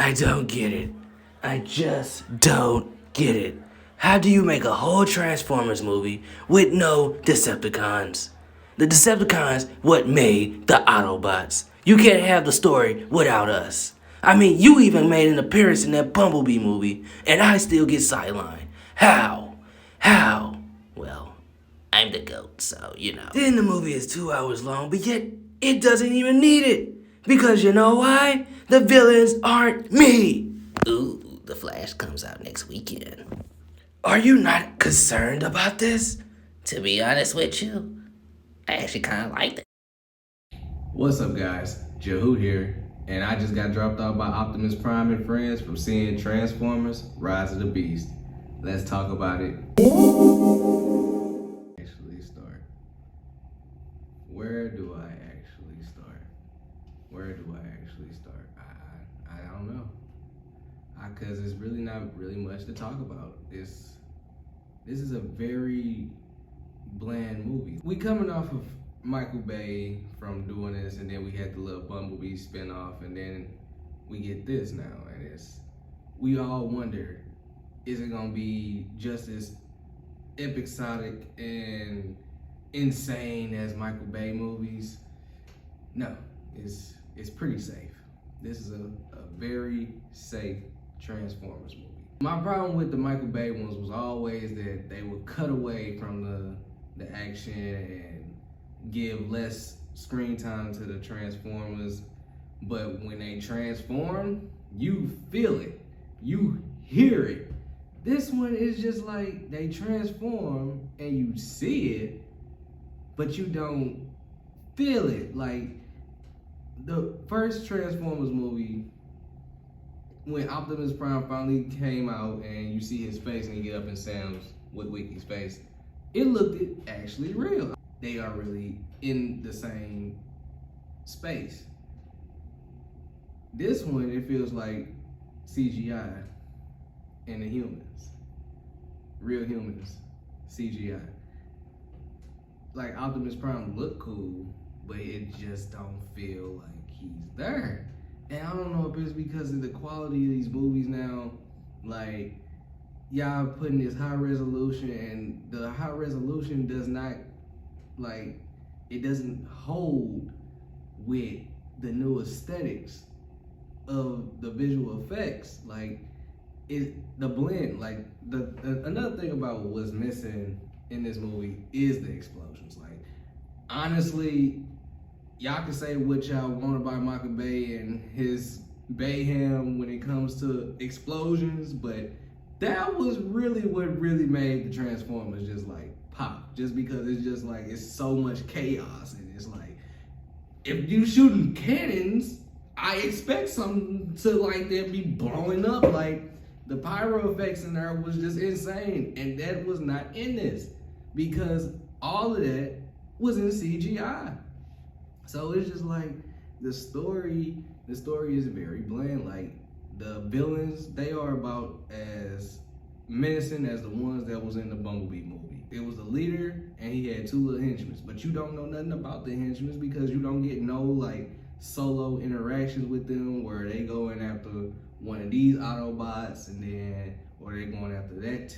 I don't get it. I just don't get it. How do you make a whole Transformers movie with no Decepticons? The Decepticons what made the Autobots. You can't have the story without us. I mean, you even made an appearance in that Bumblebee movie, and I still get sidelined. How? How? Well, I'm the GOAT, so you know. Then the movie is 2 hours long, but yet it doesn't even need it. Because you know why? The villains aren't me. Ooh, The Flash comes out next weekend. Are you not concerned about this? To be honest with you, I actually kind of liked it. What's up, guys? Jahoot here, and I just got dropped off by Optimus Prime and friends from seeing Transformers: Rise of the Beast. Let's talk about it. Actually start. Where do I actually start? Where do I actually start? I don't know. Cause it's really not really much to talk about. This is a very bland movie. We coming off of Michael Bay from doing this, and then we had the little Bumblebee spinoff, and then we get this now, and we all wonder, is it gonna be just as episodic and insane as Michael Bay movies? No, it's pretty safe. This is a very safe Transformers movie. My problem with the Michael Bay ones was always that they would cut away from the action and give less screen time to the Transformers, but when they transform, you feel it, you hear it. This one is just like they transform and you see it, but you don't feel it. Like the first Transformers movie, when Optimus Prime finally came out and you see his face and you get up in Sam's Witwicky's face, it looked actually real. They are really in the same space. This one, it feels like CGI and the humans, real humans, CGI. Like Optimus Prime look cool, but it just don't feel like he's there. And I don't know if it's because of the quality of these movies now, like y'all putting this high resolution, and the high resolution does not, like, it doesn't hold with the new aesthetics of the visual effects. Like the blend, like another thing about what's missing in this movie is the explosions. Like honestly, y'all can say what y'all want about Michael Bay and his Bayham when it comes to explosions, but that was really what really made the Transformers just like pop. Just because it's just like, it's so much chaos, and it's like, if you shooting cannons, I expect something to like them be blowing up. Like the pyro effects in there was just insane, and that was not in this because all of that was in CGI. So it's just like the story is very bland. Like the villains, they are about as menacing as the ones that was in the Bumblebee movie. It was the leader and he had 2 little henchmen, but you don't know nothing about the henchmen because you don't get no like solo interactions with them where they going after one of these Autobots, and then or they going after that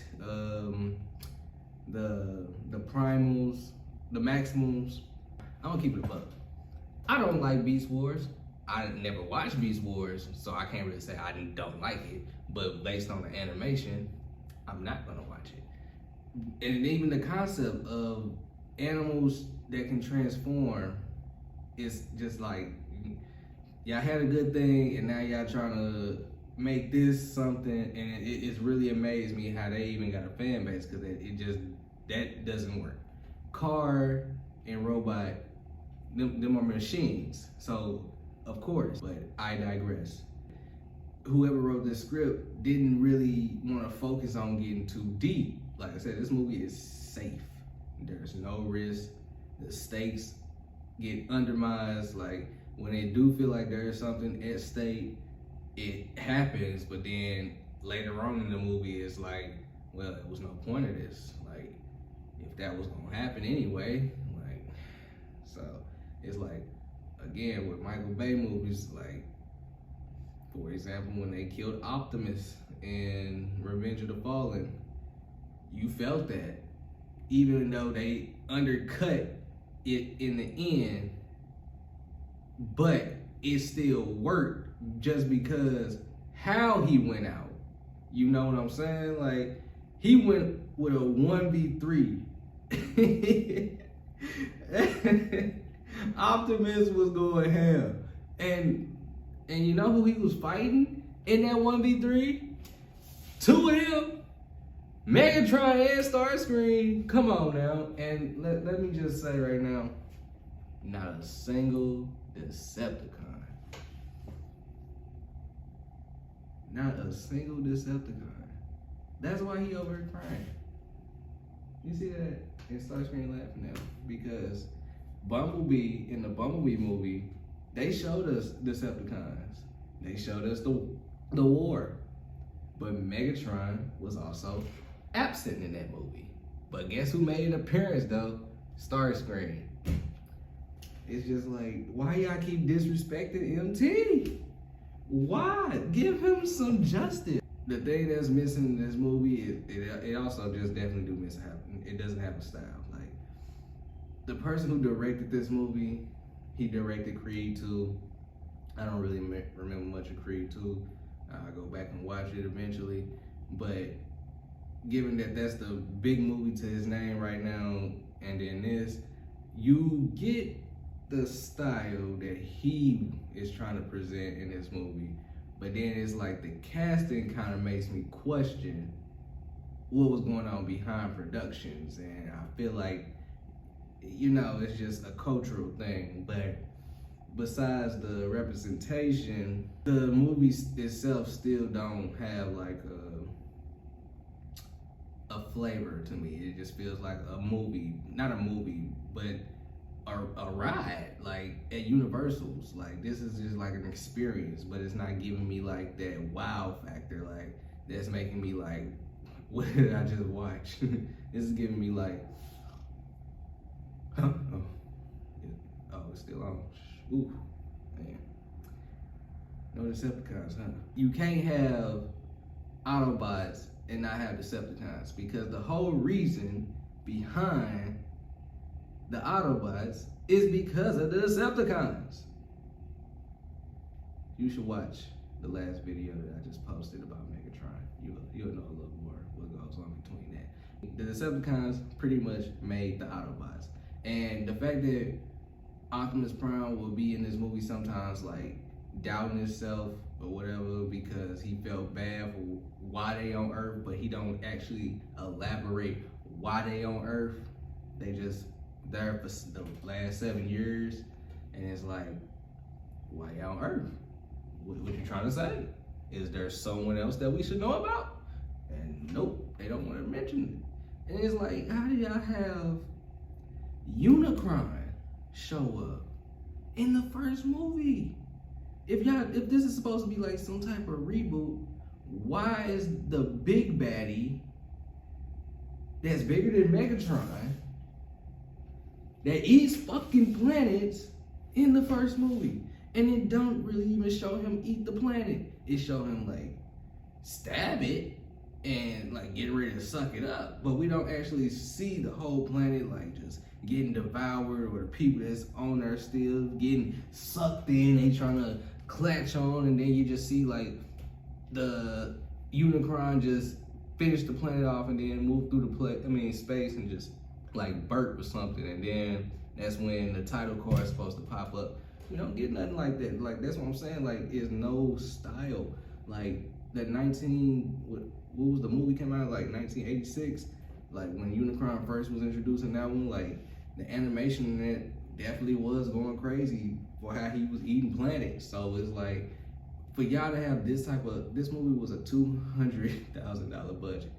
the Primals, the Maximals. I'm gonna keep it a buck. I don't like Beast Wars. I never watched Beast Wars, so I can't really say I don't like it. But based on the animation, I'm not gonna watch it. And even the concept of animals that can transform is just like, y'all had a good thing and now y'all trying to make this something, and it's really amazed me how they even got a fan base, because that doesn't work. Car and robot, them are machines, so of course, but I digress. Whoever wrote this script didn't really want to focus on getting too deep. Like I said, this movie is safe. There's no risk. The stakes get undermined. Like when they do feel like there's something at stake, it happens, but then later on in the movie, it's like, well, there was no point of this. Like, if that was gonna happen anyway, like, so it's like, again, with Michael Bay movies, like, For example, when they killed Optimus in Revenge of the Fallen, you felt that, even though they undercut it in the end, but it still worked just because how he went out. You know what I'm saying? Like, he went with a 1v3. Optimus was going ham. And you know who he was fighting in that 1v3? Two of them. Megatron and Starscream. Come on now. And let me just say right now, not a single Decepticon. Not a single Decepticon. That's why he over here crying. You see that? And Starscream laughing at him. Because Bumblebee, in the Bumblebee movie, they showed us Decepticons. They showed us the war. But Megatron was also absent in that movie. But guess who made an appearance though? Starscream. It's just like, why y'all keep disrespecting MT? Why? Give him some justice. The thing that's missing in this movie, it also just definitely do miss happen. It doesn't have a style. Like, the person who directed this movie, he directed Creed 2. I don't really remember much of Creed 2. I'll go back and watch it eventually. But given that that's the big movie to his name right now, and then this, you get the style that he is trying to present in this movie. But then it's like the casting kind of makes me question what was going on behind productions. And I feel like, you know, it's just a cultural thing. But besides the representation, the movie itself still don't have like a flavor to me. It just feels like a movie, not a movie, but a ride, like at Universal's. Like, this is just like an experience, but it's not giving me like that wow factor, like that's making me like, what did I just watch? This is giving me like, huh? Oh, it's still on. Ooh, man. No Decepticons, huh? You can't have Autobots and not have Decepticons, because the whole reason behind the Autobots is because of the Decepticons. You should watch the last video that I just posted about Megatron. You'll know a little more what goes on between that. The Decepticons pretty much made the Autobots. And the fact that Optimus Prime will be in this movie sometimes like doubting himself or whatever because he felt bad for why they on Earth, but he don't actually elaborate why they on Earth. They just there for the last 7 years, and it's like, why y'all on Earth? What you trying to say? Is there someone else that we should know about? And nope, they don't want to mention it. And it's like, how do y'all have Unicron show up in the first movie? If this is supposed to be like some type of reboot, why is the big baddie that's bigger than Megatron that eats fucking planets in the first movie? And it don't really even show him eat the planet. It show him like stab it and like get ready to suck it up. But we don't actually see the whole planet like just getting devoured, or the people that's on there still getting sucked in. They trying to clutch on, and then you just see like the Unicron just finish the planet off and then move through the space and just like burp or something, and then that's when the title card is supposed to pop up. We don't get nothing like that. Like, that's what I'm saying. Like, it's no style. Like that what was the movie came out like 1986? Like when Unicron first was introduced in that one, like the animation in it definitely was going crazy for how he was eating planets. So it's like, for y'all to have this movie was a $200,000 budget.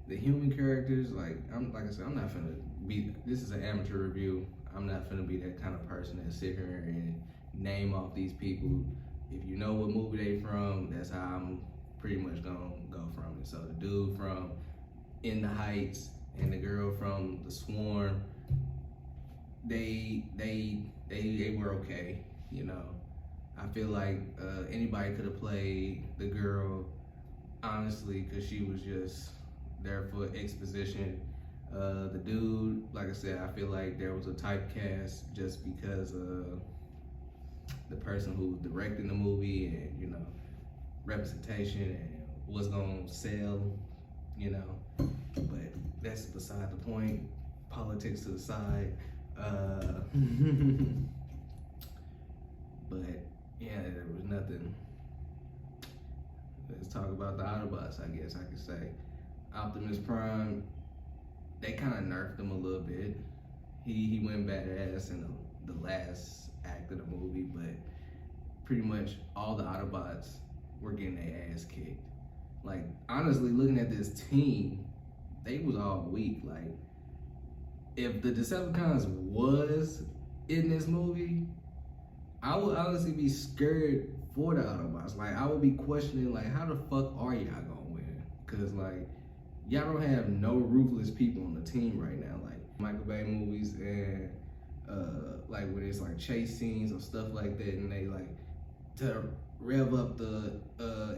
The human characters, like I said, I'm not finna be, this is an amateur review. I'm not finna be that kind of person that sit here and name off these people. If you know what movie they from, that's how I'm pretty much gonna go from it. So the dude from In the Heights and the girl from The Swarm, they were okay, you know. I feel like anybody could have played the girl, honestly, because she was just there for exposition. The dude, like I said, I feel like there was a typecast just because the person who was directing the movie and, you know, representation and what's gonna sell, you know. But that's beside the point. Politics to the side. But yeah, there was nothing. Let's talk about the Autobots, I guess I could say. Optimus Prime, they kind of nerfed him a little bit. He went badass in the last act of the movie, but pretty much all the Autobots were getting their ass kicked. Like, honestly, looking at this team, they was all weak. Like, if the Decepticons was in this movie, I would honestly be scared for the Autobots. Like, I would be questioning, like, how the fuck are y'all gonna win? Cause like, y'all don't have no ruthless people on the team right now. Like Michael Bay movies and like when it's like chase scenes or stuff like that, and they like to rev up the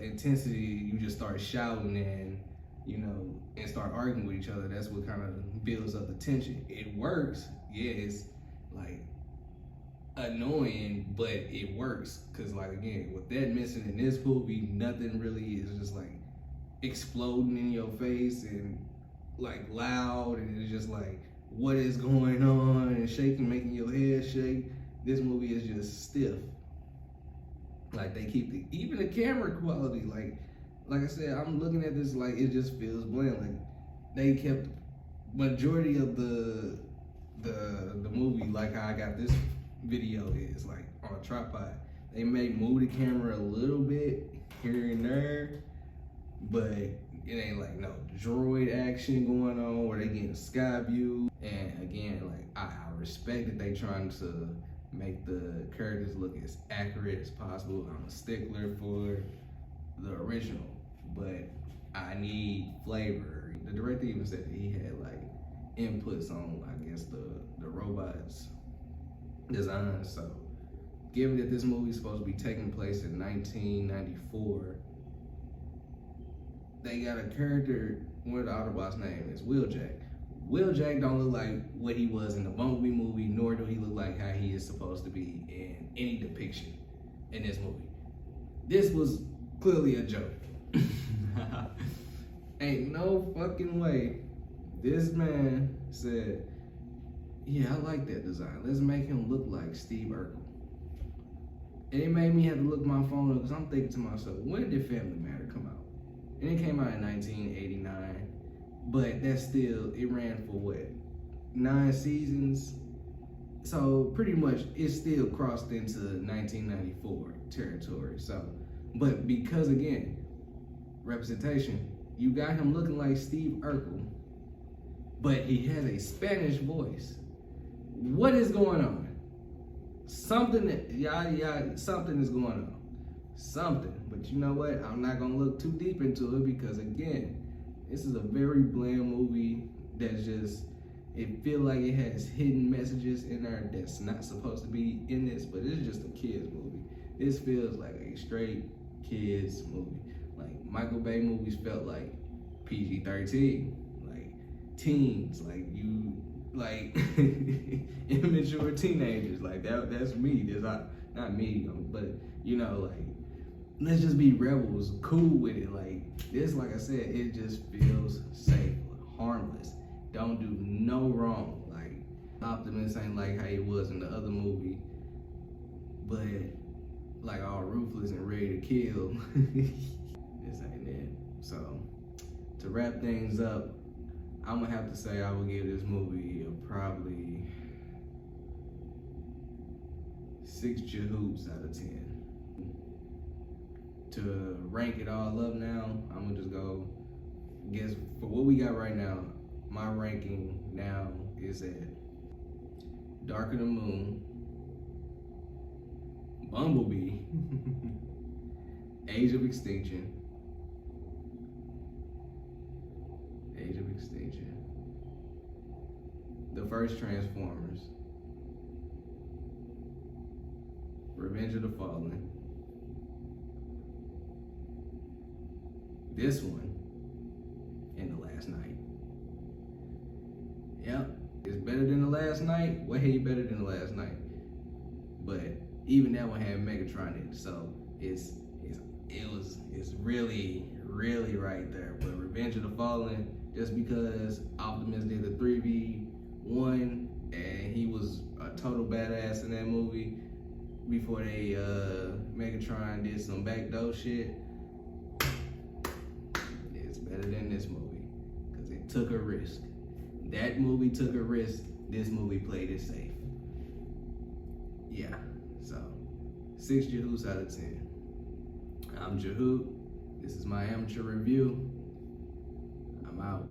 intensity, you just start shouting and, you know, and start arguing with each other. That's what kind of builds up the tension. It works, yeah. It's like annoying, but it works. Cause like, again, with that missing in this movie, nothing really is just like exploding in your face and like loud, and it's just like, what is going on, and shaking, making your head shake. This movie is just stiff. Like, they keep even the camera quality, like I said, I'm looking at this like it just feels bland. Like, they kept majority of the movie like how I got this video is like on a tripod. They may move the camera a little bit here and there, but it ain't like no droid action going on where they getting sky view. And again, like I respect that they trying to make the characters look as accurate as possible. I'm a stickler for the original, but I need flavor. The director even said that he had like inputs on, I guess, the robots design. So given that this movie is supposed to be taking place in 1994, they got a character, one of the Autobots' name is Wheeljack. Wheeljack don't look like what he was in the Bumblebee movie, nor do he look like how he is supposed to be in any depiction in this movie. This was clearly a joke. Ain't no fucking way this man said, yeah, I like that design. Let's make him look like Steve Urkel. And it made me have to look my phone up because I'm thinking to myself, when did Family Matter come out? And it came out in 1989, but that's still, it ran for what, 9 seasons? So pretty much it still crossed into 1994 territory. So, but because again, representation, you got him looking like Steve Urkel, but he has a Spanish voice. What is going on? Something something is going on. Something. But you know what? I'm not gonna look too deep into it because again, this is a very bland movie that's just, it feel like it has hidden messages in there that's not supposed to be in this, but it's just a kids movie. This feels like a straight kids movie. Like Michael Bay movies felt like PG-13, like teens, like you, like immature teenagers. Like that's me. Not me, but you know, like, let's just be rebels, cool with it. Like this, like I said, it just feels safe, harmless. Don't do no wrong. Like Optimus ain't like how he was in the other movie, but like all ruthless and ready to kill. This ain't it. So to wrap things up, I'm gonna have to say I would give this movie probably 6 Jahoots out of 10. To rank it all up now, I'm gonna just go, guess for what we got right now, my ranking now is at Dark of the Moon, Bumblebee, Age of Extinction, the first Transformers, Revenge of the Fallen. This one, and The Last Night. Yep, it's better than The Last Night. Way better than The Last Night. But even that one had Megatron in it, so it's really right there. But Revenge of the Fallen, just because Optimus did the 3v1 and he was a total badass in that movie before they Megatron did some backdoor shit, it's better than this movie because it took a risk. That movie took a risk. This movie played it safe. Yeah, so 6 Jahoots out of 10. I'm Jahoot. This is my amateur review. I'm out.